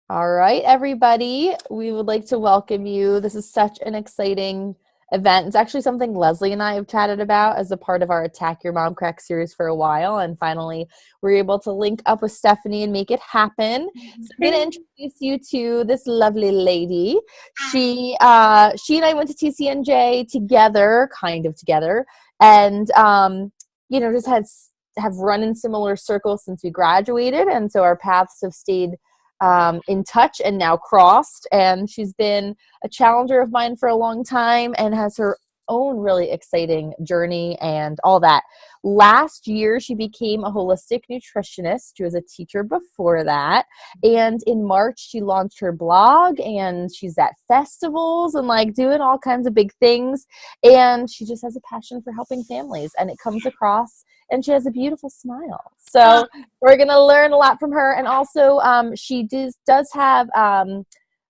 All right, everybody. We would like to welcome you. This is such an exciting event. It's actually something Leslie and I have chatted about as a part of our Attack Your Mom Crack series for a while. And finally, we were able to link up with Stephanie and make it happen. So I'm going to introduce you to this lovely lady. She and I went to TCNJ together, kind of together, and just have run in similar circles since we graduated, and so our paths have stayed in touch and now crossed. And she's been a challenger of mine for a long time and has her own really exciting journey and all that. Last year, she became a holistic nutritionist. She was a teacher before that. And in March, she launched her blog and she's at festivals and like doing all kinds of big things. And she just has a passion for helping families, and it comes across, and she has a beautiful smile. So we're going to learn a lot from her. And also she does have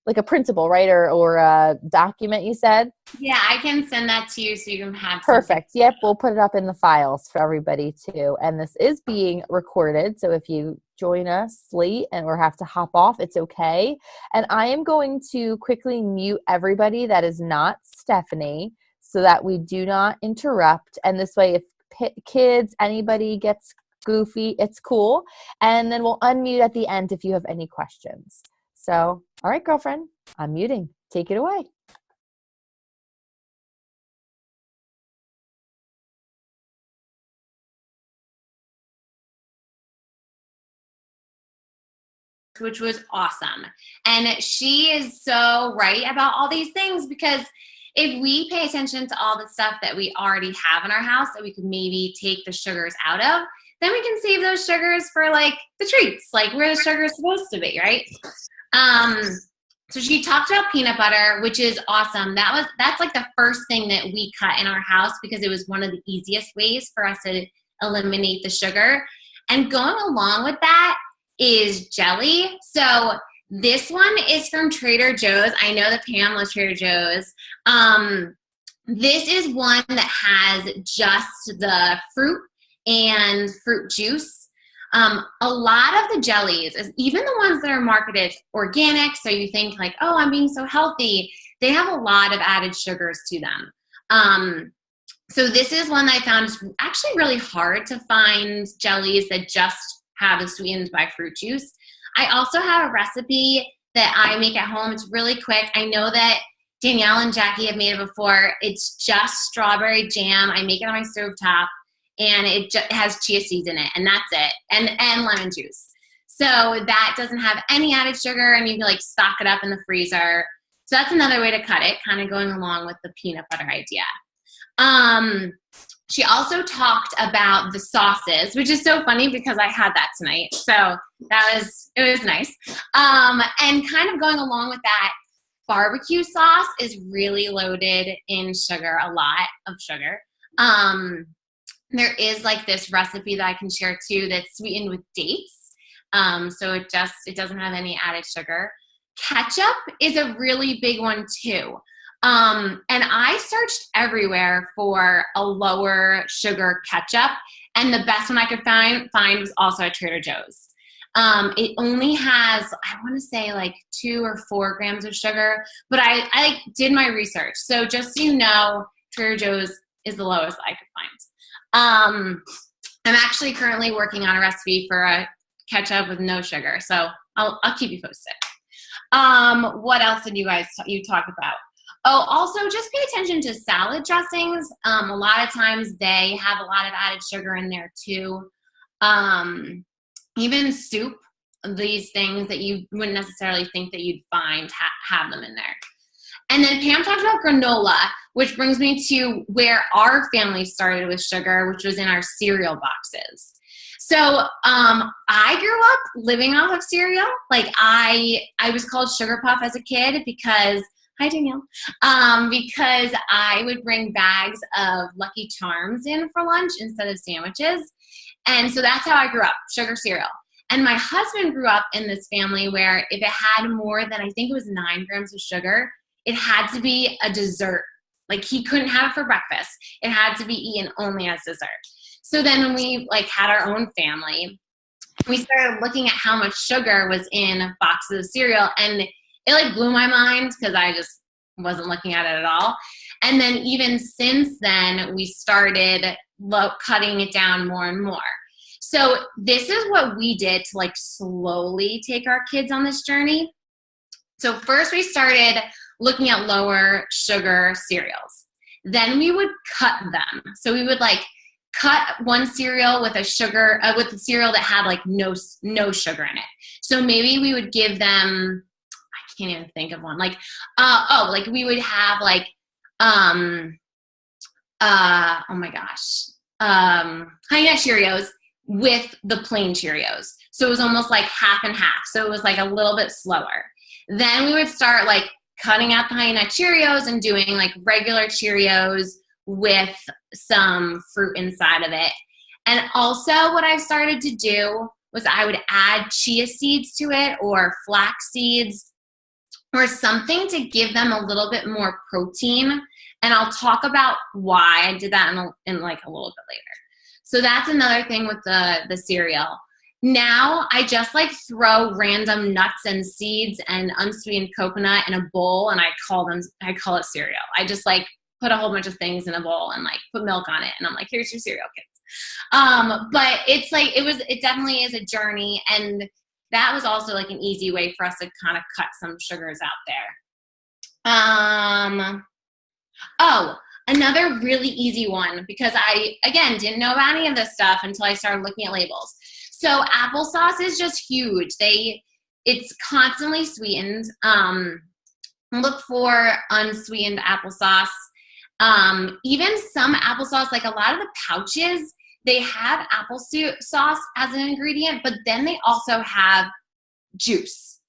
like a printable, right? Or a document, you said? Yeah, I can send that to you so you can have Perfect. Yep, we'll put it up in the files for everybody too. And this is being recorded, so if you join us late or have to hop off, it's okay. And I am going to quickly mute everybody that is not Stephanie so that we do not interrupt. And this way, if kids, anybody gets goofy, it's cool. And then we'll unmute at the end if you have any questions. So, all right, girlfriend, I'm muting. Take it away. which was awesome. And she is so right about all these things, because if we pay attention to all the stuff that we already have in our house that we could maybe take the sugars out of, then we can save those sugars for like the treats, like where the sugar is supposed to be, right? So she talked about peanut butter, which is awesome. That's like the first thing that we cut in our house because it was one of the easiest ways for us to eliminate the sugar. And going along with that is jelly. So this one is from Trader Joe's. I know that Pam loves Trader Joe's. This is one that has just the fruit and fruit juice. A lot of the jellies, even the ones that are marketed organic, so you think like, oh, I'm being so healthy, they have a lot of added sugars to them. So this is one that I found is actually really hard to find jellies that just have the sweetened by fruit juice. I also have a recipe that I make at home. It's really quick. I know that Danielle and Jackie have made it before. It's just strawberry jam. I make it on my stovetop, and it has chia seeds in it, and that's it, and lemon juice. So that doesn't have any added sugar, and you can like stock it up in the freezer. So that's another way to cut it, kind of going along with the peanut butter idea. She also talked about the sauces, which is so funny because I had that tonight. So it was nice. And kind of going along with that, barbecue sauce is really loaded in sugar, a lot of sugar. There is like this recipe that I can share too that's sweetened with dates. So it doesn't have any added sugar. Ketchup is a really big one too. And I searched everywhere for a lower sugar ketchup, and the best one I could find was also at Trader Joe's. It only has, I want to say like 2 or 4 grams of sugar, but I did my research. So just so you know, Trader Joe's is the lowest I could find. I'm actually currently working on a recipe for a ketchup with no sugar, so I'll keep you posted. What else did you talk about? Oh, also just pay attention to salad dressings. A lot of times they have a lot of added sugar in there too. Even soup, these things that you wouldn't necessarily think that you'd find have them in there. And then Pam talked about granola, which brings me to where our family started with sugar, which was in our cereal boxes. So I grew up living off of cereal. Like I was called Sugar Puff as a kid because, hi Danielle, because I would bring bags of Lucky Charms in for lunch instead of sandwiches. And so that's how I grew up, sugar cereal. And my husband grew up in this family where if it had more than, I think it was 9 grams of sugar, it had to be a dessert. Like he couldn't have it for breakfast. It had to be eaten only as dessert. So then when we like had our own family, we started looking at how much sugar was in boxes of cereal, and it like blew my mind because I just wasn't looking at it at all. And then even since then, we started cutting it down more and more. So this is what we did to like slowly take our kids on this journey. So first we started looking at lower sugar cereals. Then we would cut them. So we would like cut one cereal with a cereal that had like no sugar in it. So maybe we would give them, I can't even think of one, like like we would have like oh my gosh, Honey Nut Cheerios with the plain Cheerios. So it was almost like half and half. So it was like a little bit slower. Then we would start like cutting out the Honey Nut Cheerios and doing like regular Cheerios with some fruit inside of it. And also what I started to do was I would add chia seeds to it, or flax seeds, or something to give them a little bit more protein. And I'll talk about why I did that in like a little bit later. So that's another thing with the cereal. Now I just like throw random nuts and seeds and unsweetened coconut in a bowl, and I call it cereal. I just like put a whole bunch of things in a bowl and like put milk on it, and I'm like, here's your cereal, kids. But it's like it definitely is a journey, and that was also like an easy way for us to kind of cut some sugars out there. Oh, another really easy one, because I, again, didn't know about any of this stuff until I started looking at labels. So applesauce is just huge. It's constantly sweetened. Look for unsweetened applesauce. Even some applesauce, like a lot of the pouches, they have applesauce as an ingredient, but then they also have juice.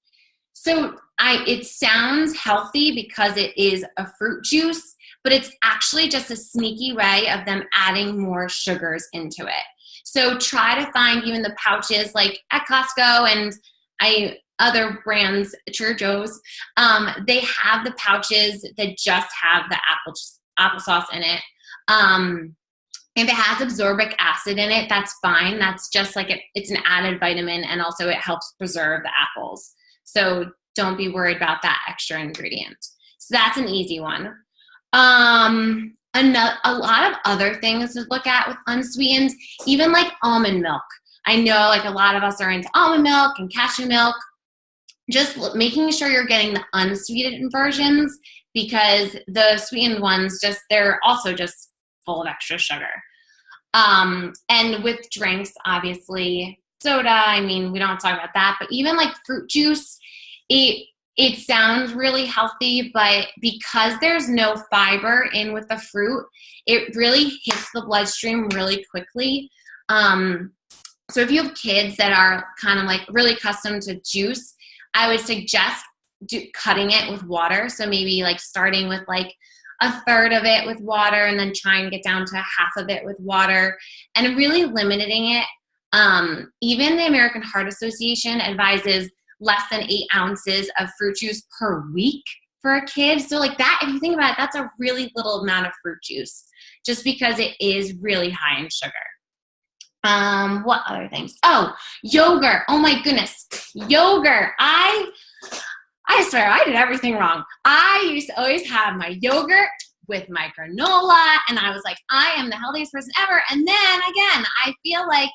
So it sounds healthy because it is a fruit juice, but it's actually just a sneaky way of them adding more sugars into it. So try to find even the pouches like at Costco and other brands, Trader Joe's, they have the pouches that just have the applesauce in it. If it has absorbic acid in it, that's fine. That's just like it's an added vitamin, and also it helps preserve the apples. So don't be worried about that extra ingredient. So that's an easy one. A lot of other things to look at with unsweetened, even like almond milk. I know like a lot of us are into almond milk and cashew milk. Just making sure you're getting the unsweetened versions, because the sweetened ones they're also just full of extra sugar. And with drinks, obviously, soda, I mean, we don't talk about that, but even like fruit juice, it sounds really healthy, but because there's no fiber in with the fruit, it really hits the bloodstream really quickly. So if you have kids that are kind of like really accustomed to juice, I would suggest cutting it with water. So maybe like starting with like a third of it with water, and then trying to get down to half of it with water, and really limiting it. Even the American Heart Association advises less than 8 ounces of fruit juice per week for a kid. So like that, if you think about it, that's a really little amount of fruit juice, just because it is really high in sugar. What other things? Oh, yogurt. Oh my goodness. Yogurt. I swear I did everything wrong. I used to always have my yogurt with my granola, and I was like, I am the healthiest person ever. And then again, I feel like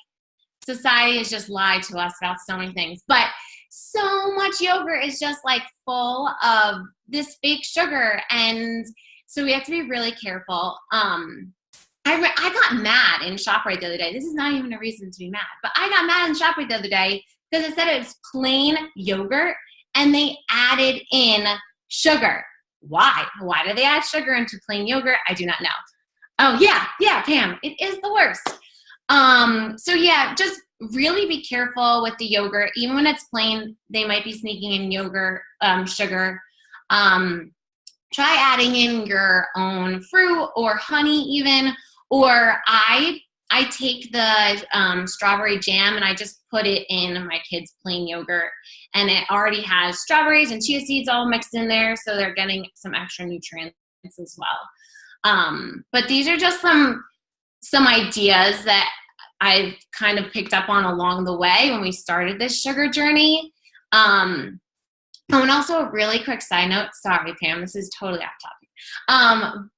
society has just lied to us about so many things. But so much yogurt is just like full of this fake sugar, and so we have to be really careful. I got mad in ShopRite the other day. This is not even a reason to be mad, but I got mad in ShopRite the other day because it said it was plain yogurt and they added in sugar. Why? Why do they add sugar into plain yogurt? I do not know. Oh yeah, Pam, it is the worst. So yeah, just really be careful with the yogurt. Even when it's plain, they might be sneaking in yogurt, sugar. Try adding in your own fruit or honey even, or I take the strawberry jam and I just put it in my kids' plain yogurt, and it already has strawberries and chia seeds all mixed in there, so they're getting some extra nutrients as well. But these are just some ideas that I've kind of picked up on along the way when we started this sugar journey. Oh, and also a really quick side note. Sorry, Pam, this is totally off topic.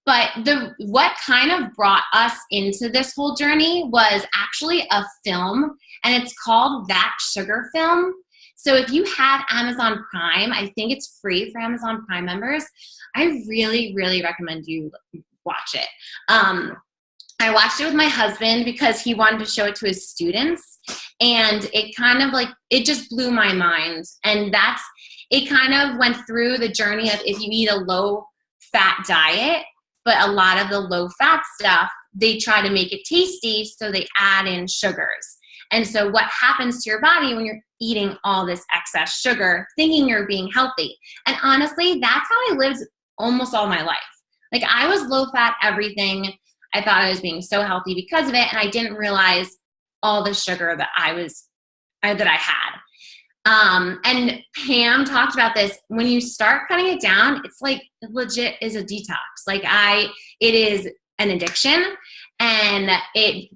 But what kind of brought us into this whole journey was actually a film, and it's called That Sugar Film. So if you have Amazon Prime, I think it's free for Amazon Prime members. I really, really recommend you watch it. I watched it with my husband because he wanted to show it to his students, and it kind of like, it just blew my mind. And it kind of went through the journey of if you eat a low fat diet, but a lot of the low fat stuff, they try to make it tasty, so they add in sugars. And so what happens to your body when you're eating all this excess sugar, thinking you're being healthy? And honestly, that's how I lived almost all my life. Like, I was low fat everything. I thought I was being so healthy because of it, and I didn't realize all the sugar that I had. And Pam talked about this. When you start cutting it down, it's like, it legit is a detox. Like, it is an addiction. And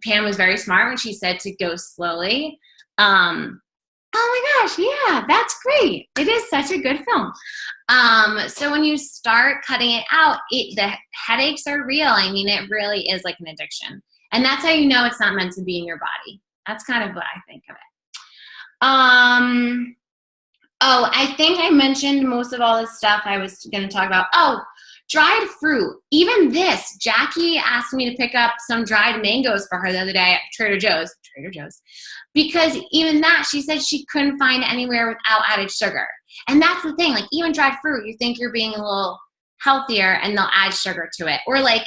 Pam was very smart when she said to go slowly. Oh my gosh, yeah, that's great. It is such a good film. So when you start cutting it out, the headaches are real. I mean, it really is like an addiction. And that's how you know it's not meant to be in your body. That's kind of what I think of it. I think I mentioned most of all this stuff I was going to talk about. Oh, dried fruit. Even this, Jackie asked me to pick up some dried mangoes for her the other day at Trader Joe's, because even that, she said she couldn't find anywhere without added sugar. And that's the thing, like, even dried fruit, you think you're being a little healthier and they'll add sugar to it. Or like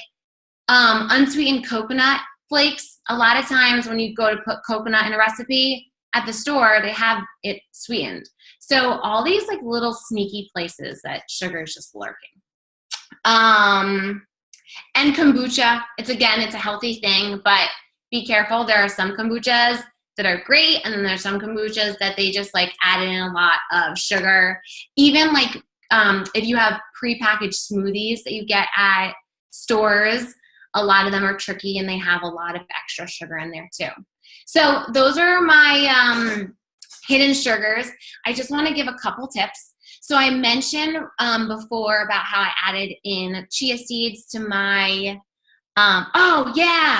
unsweetened coconut flakes. A lot of times when you go to put coconut in a recipe at the store, they have it sweetened. So all these like little sneaky places that sugar is just lurking. And kombucha, it's a healthy thing, but be careful. There are some kombuchas that are great, and then there's some kombuchas that they just like add in a lot of sugar. Even like if you have prepackaged smoothies that you get at stores, a lot of them are tricky and they have a lot of extra sugar in there too. So those are my hidden sugars. I just want to give a couple tips. So I mentioned before about how I added in chia seeds to my, I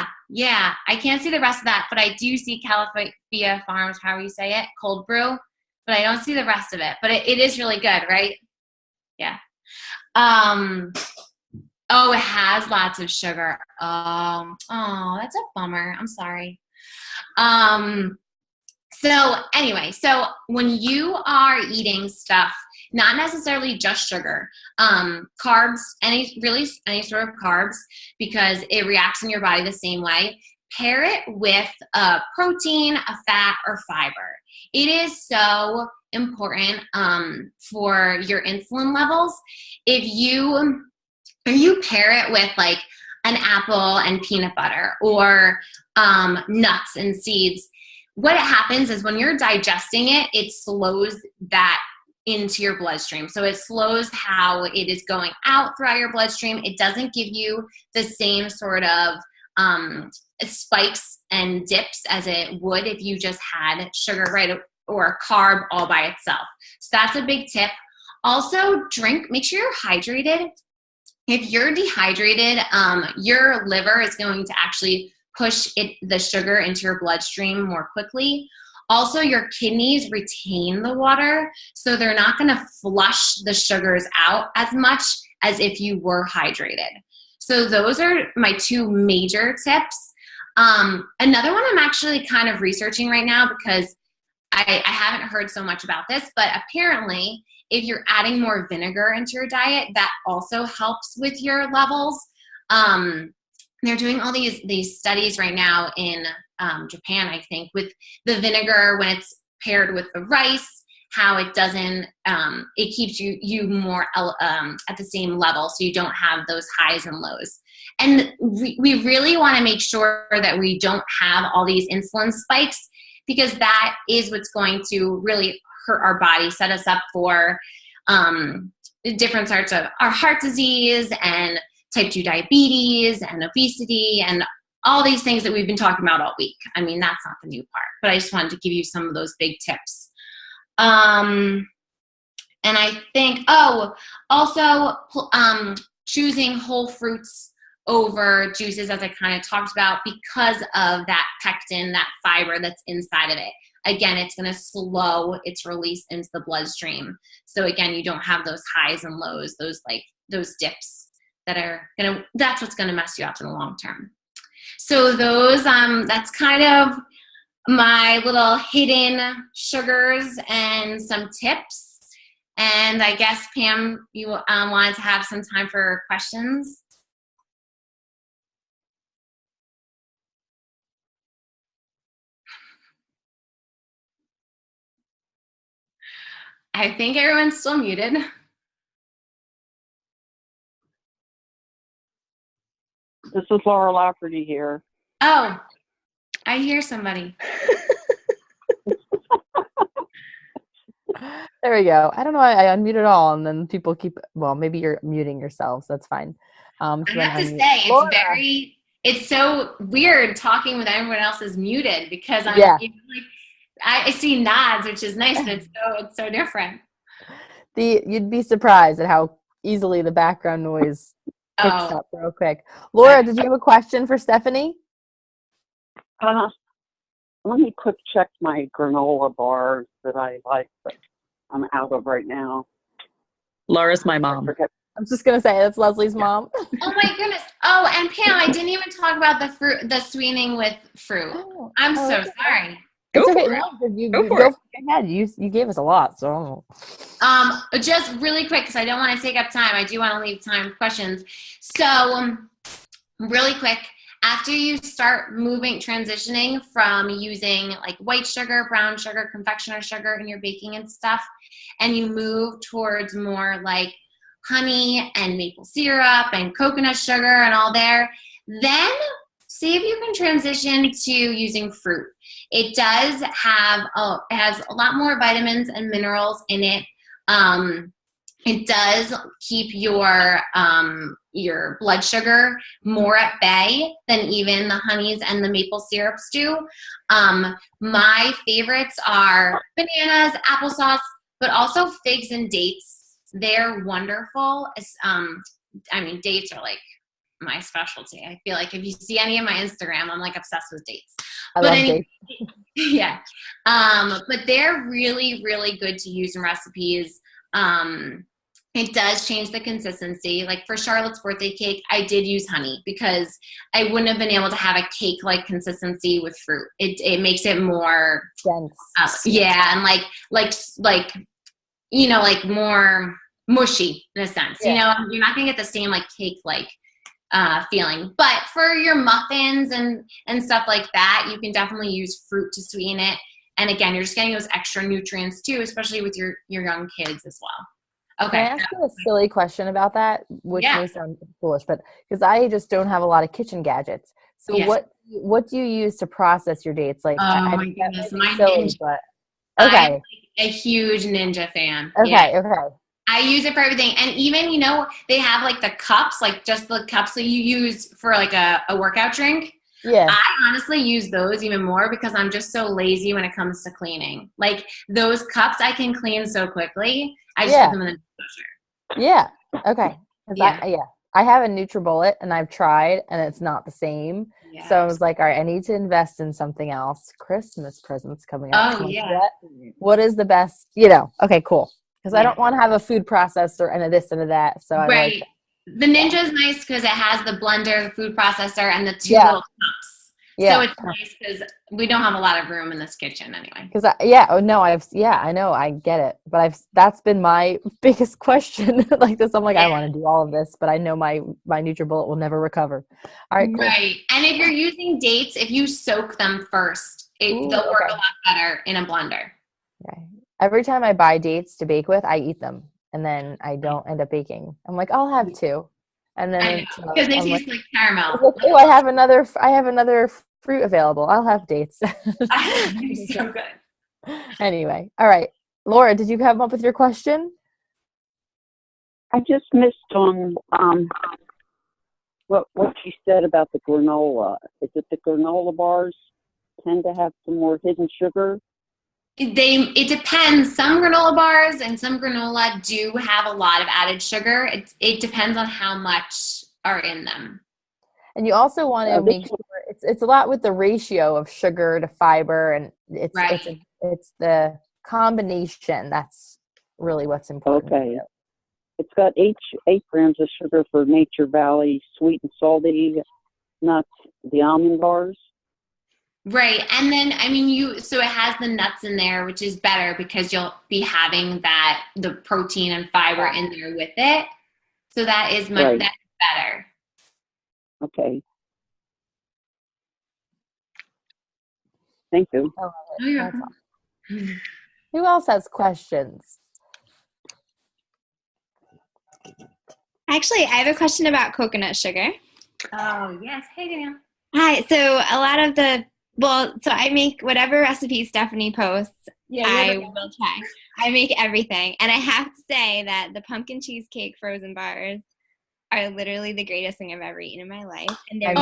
can't see the rest of that, but I do see California Farms, however you say it, cold brew, but I don't see the rest of it. But it is really good, right? Yeah. It has lots of sugar. That's a bummer. I'm sorry. So anyway, so when you are eating stuff, not necessarily just sugar, carbs, any sort of carbs, because it reacts in your body the same way, pair it with a protein, a fat, or fiber. It is so important for your insulin levels. If you pair it with like an apple and peanut butter, or nuts and seeds, what happens is when you're digesting it, it slows that into your bloodstream. So it slows how it is going out throughout your bloodstream. It doesn't give you the same sort of spikes and dips as it would if you just had sugar, right, or a carb all by itself. So that's a big tip. Also, make sure you're hydrated. If you're dehydrated, your liver is going to actually push the sugar into your bloodstream more quickly. Also, your kidneys retain the water, so they're not going to flush the sugars out as much as if you were hydrated. So those are my two major tips. Another one I'm actually kind of researching right now, because I haven't heard so much about this, but apparently if you're adding more vinegar into your diet, that also helps with your levels. They're doing all these studies right now in Japan, I think, with the vinegar when it's paired with the rice, how it doesn't, it keeps you more at the same level, so you don't have those highs and lows. And we really want to make sure that we don't have all these insulin spikes, because that is what's going to really hurt our body, set us up for different sorts of our heart disease and type 2 diabetes and obesity and all these things that we've been talking about all week. I mean, that's not the new part, but I just wanted to give you some of those big tips. And I think, also choosing whole fruits over juices, as I kind of talked about, because of that pectin, that fiber that's inside of it. Again, it's going to slow its release into the bloodstream. So again, you don't have those highs and lows, those dips that's what's going to mess you up in the long term. So that's kind of my little hidden sugars and some tips. And I guess, Pam, you wanted to have some time for questions. I think everyone's still muted. This is Laura Lafferty here. Oh, I hear somebody. There we go. I don't know why I unmuted all, and then people maybe you're muting yourselves. That's fine. I have to say, it's so weird talking with everyone else is muted, because I see nods, which is nice, but it's so different. You'd be surprised at how easily the background noise picks up real quick. Laura, did you have a question for Stephanie? Let me quick check my granola bars that I like, but I'm out of right now. Laura's my mom. I'm just going to say that's Leslie's mom. Oh my goodness. Oh, and Pam, I didn't even talk about the sweetening with fruit. I'm so sorry. Go it's okay. for it. No, go ahead. You gave us a lot, so. Just really quick, because I don't want to take up time. I do want to leave time for questions. So, really quick, after you start transitioning from using like white sugar, brown sugar, confectioner sugar in your baking and stuff, and you move towards more like honey and maple syrup and coconut sugar and all there, then see if you can transition to using fruit. It does have it has a lot more vitamins and minerals in it. It does keep your blood sugar more at bay than even the honeys and the maple syrups do. My favorites are bananas, applesauce, but also figs and dates. They're wonderful. Dates are like my specialty. I feel like if you see any of my Instagram, I'm like obsessed with dates. I love dates. Yeah. But they're really, really good to use in recipes. It does change the consistency. Like for Charlotte's birthday cake, I did use honey because I wouldn't have been able to have a cake-like consistency with fruit. It makes it more dense. And like more mushy in a sense. Yeah. You're not gonna get the same like cake-like feeling. But for your muffins and stuff like that, you can definitely use fruit to sweeten it. And again, you're just getting those extra nutrients too, especially with your young kids as well. Okay. Can I ask you a silly question about that, which may sound foolish, but because I just don't have a lot of kitchen gadgets. So what do you use to process your dates? Like, my goodness, my silly, Ninja. but okay. I'm a huge Ninja fan. Okay. I use it for everything. And even, they have like the cups, like just the cups that you use for like a workout drink. Yeah. I honestly use those even more because I'm just so lazy when it comes to cleaning. Like those cups I can clean so quickly. I just put them in the dishwasher. Yeah. Okay. I have a NutriBullet and I've tried and it's not the same. Yeah. So I was like, all right, I need to invest in something else. Christmas presents coming up. Oh, yeah. What is the best, okay, cool. Because I don't want to have a food processor and a this and a that. So right. The Ninja is nice because it has the blender, the food processor, and the two little cups. Yeah. So it's nice because we don't have a lot of room in this kitchen anyway. Because I know, I get it, but that's been my biggest question. Like this, I'm like, I want to do all of this, but I know my NutriBullet will never recover. All right, cool. Right. And if you're using dates, if you soak them first, they'll work a lot better in a blender. Okay. Every time I buy dates to bake with, I eat them, and then I don't end up baking. I'm like, I'll have two, and then because they taste like caramel. Like, I have another fruit available. I'll have dates. So good. Anyway, all right, Laura, did you come up with your question? I just missed on what you said about the granola. Is it the granola bars tend to have some more hidden sugar? It depends. Some granola bars and some granola do have a lot of added sugar. It depends on how much are in them. And you also want to make sure it's a lot with the ratio of sugar to fiber, and it's the combination that's really what's important. Okay. It's got 8 grams of sugar for Nature Valley sweet and salty nuts, the almond bars. Right. And then, so it has the nuts in there, which is better because you'll be having the protein and fiber in there with it. So that is that's better. Okay. Thank you. Oh, you're welcome. Who else has questions? Actually, I have a question about coconut sugar. Oh, yes. Hey, Danielle. Hi. So a lot of so I make whatever recipe Stephanie posts, I will try. I make everything. And I have to say that the pumpkin cheesecake frozen bars are literally the greatest thing I've ever eaten in my life. And they're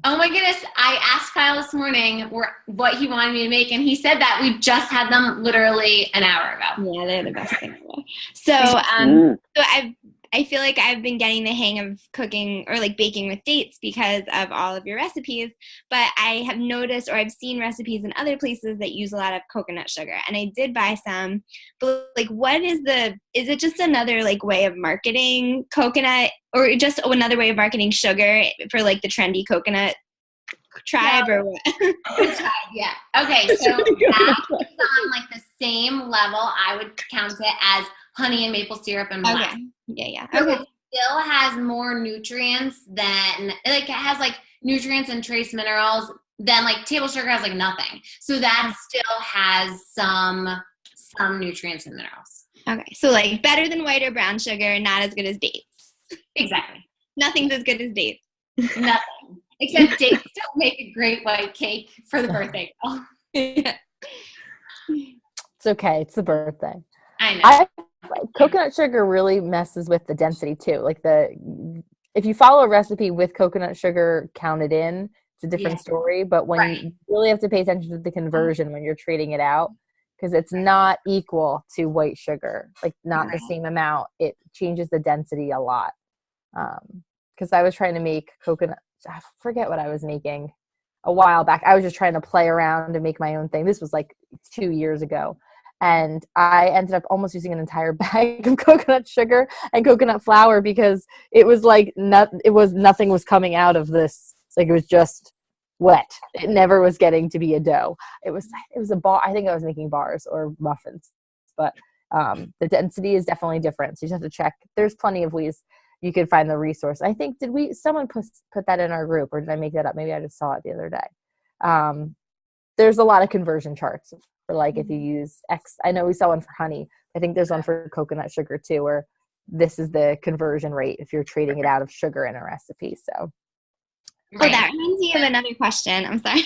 Oh my goodness. I asked Kyle this morning what he wanted me to make, and he said that we just had them literally an hour ago. Yeah, they're the best thing ever. So I feel like I've been getting the hang of cooking or like baking with dates because of all of your recipes, but I have noticed or I've seen recipes in other places that use a lot of coconut sugar, and I did buy some, but like is it just another like way of marketing coconut or just another way of marketing sugar for like the trendy coconut tribe or what? Yeah. Okay. So that is on like the same level. I would count it as honey and maple syrup and molasses. Okay. Yeah. So Okay. it still has more nutrients than it has like nutrients and trace minerals than like table sugar has like nothing. So that still has some nutrients and minerals. Okay. So like better than white or brown sugar, not as good as dates. Exactly. Nothing's as good as dates. Nothing. Except dates don't make a great white cake for the birthday girl. Yeah. It's okay. It's the birthday. I know. Coconut sugar really messes with the density too. Like if you follow a recipe with coconut sugar counted in, it's a different story. But when you really have to pay attention to the conversion when you're trading it out, because it's not equal to white sugar, like not the same amount. It changes the density a lot. Because I was trying to make coconut, I forget what I was making a while back. I was just trying to play around and make my own thing. This was like 2 years ago. And I ended up almost using an entire bag of coconut sugar and coconut flour because it was like nothing was coming out of this. Like it was just wet. It never was getting to be a dough. It was a bar. I think I was making bars or muffins, but the density is definitely different. So you just have to check. There's plenty of ways you could find the resource. I think someone put that in our group, or did I make that up? Maybe I just saw it the other day. There's a lot of conversion charts for like if you use X. I know we saw one for honey. I think there's one for coconut sugar too, where this is the conversion rate if you're trading it out of sugar in a recipe. So, that reminds me of another question. I'm sorry.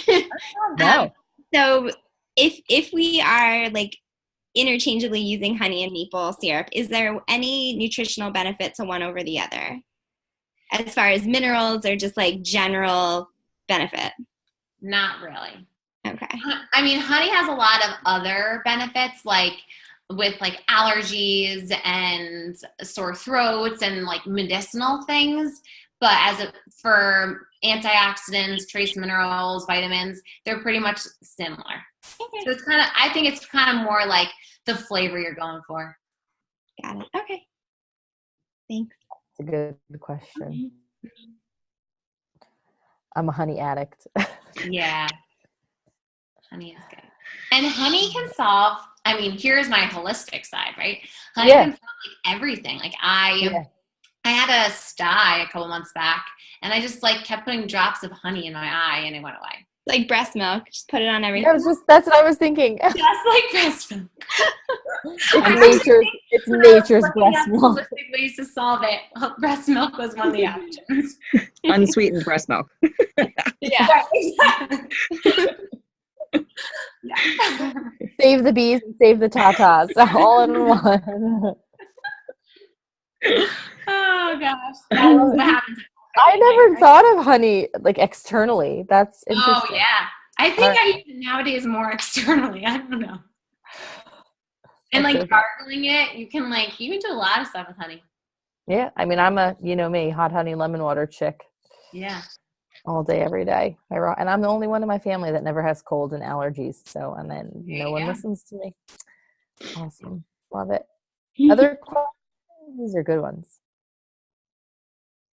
No. So if we are like interchangeably using honey and maple syrup, is there any nutritional benefit to one over the other as far as minerals or just like general benefit? Not really. Okay. I mean, honey has a lot of other benefits, like with like allergies and sore throats and like medicinal things. But for antioxidants, trace minerals, vitamins, they're pretty much similar. Okay. So I think it's kind of more like the flavor you're going for. Got it. Okay. Thanks. That's a good question. I'm a honey addict. Yeah. Honey is good. And honey can solve, here's my holistic side, right? Honey can solve like everything. Like I had a sty a couple months back, and I just like kept putting drops of honey in my eye, and it went away. Like breast milk, just put it on everything. That's what I was thinking. Just like breast milk. It's nature's breast milk. Holistic ways to solve it. Breast milk was one of the options. Unsweetened breast milk. Yeah. Yeah. Save the bees and save the tatas all in one. Oh gosh, that was what happens I never thought of honey like externally. That's interesting. Oh yeah, I think I use it nowadays more externally. I don't know. And That's like so gargling it, you can do a lot of stuff with honey. Yeah, I mean, I'm a, you know me, hot honey lemon water chick Yeah. all day, every day. And I'm the only one in my family that never has colds and allergies. So, and then no one listens to me. Awesome. Love it. Other questions? These are good ones.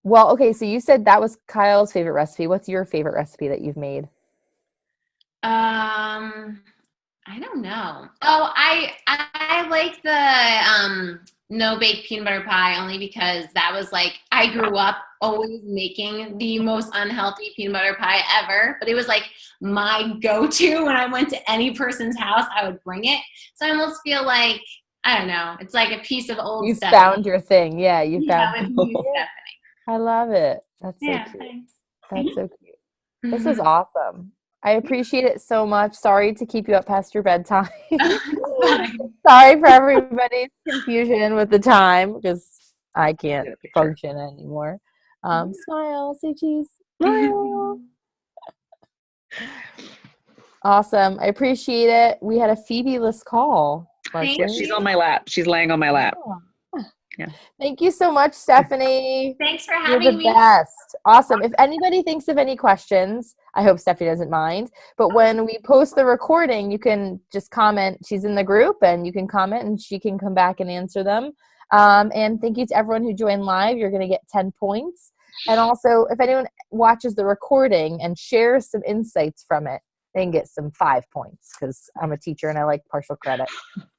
Well, okay, so you said that was Kyle's favorite recipe. What's your favorite recipe that you've made? I don't know. Oh, I like the no bake peanut butter pie only because that was like I grew up always making the most unhealthy peanut butter pie ever, but it was like my go-to when I went to any person's house, I would bring it. So I almost feel like I don't know. It's like a piece of old You stuff. found your thing. Yeah, you found with new Stephanie. I love it. That's so cute. Thanks. That's so cute. This was awesome. I appreciate it so much. Sorry to keep you up past your bedtime. Sorry for everybody's confusion with the time because I can't function anymore. Smile, say cheese. Smile. Awesome. I appreciate it. We had a Phoebe-less call. She's on my lap. She's laying on my lap. Yeah. Thank you so much, Stephanie. Thanks for You're having the me. best. Awesome. If anybody thinks of any questions, I hope Stephanie doesn't mind. But when we post the recording, you can just comment. She's in the group, and you can comment, and she can come back and answer them. And thank you to everyone who joined live. You're going to get 10 points. And also, if anyone watches the recording and shares some insights from it, they can get some 5 points because I'm a teacher and I like partial credit.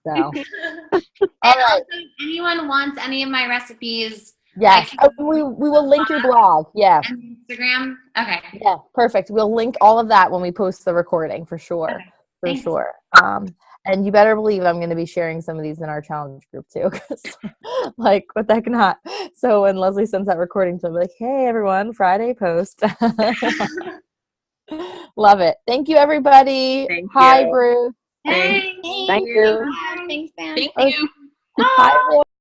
So, all right. Also, if anyone wants any of my recipes, yes, we will link your blog. Yeah, and Instagram. Okay. Yeah, perfect. We'll link all of that when we post the recording for sure. Okay. For Thanks. sure. And you better believe I'm going to be sharing some of these in our challenge group too. Because, like, what the heck not? So when Leslie sends that recording, she'll be like, "Hey, everyone, Friday post." Love it. Thank you, everybody. Hi, Bruce. Hey. Thank you. Thanks, Ben. Thank you. Hi,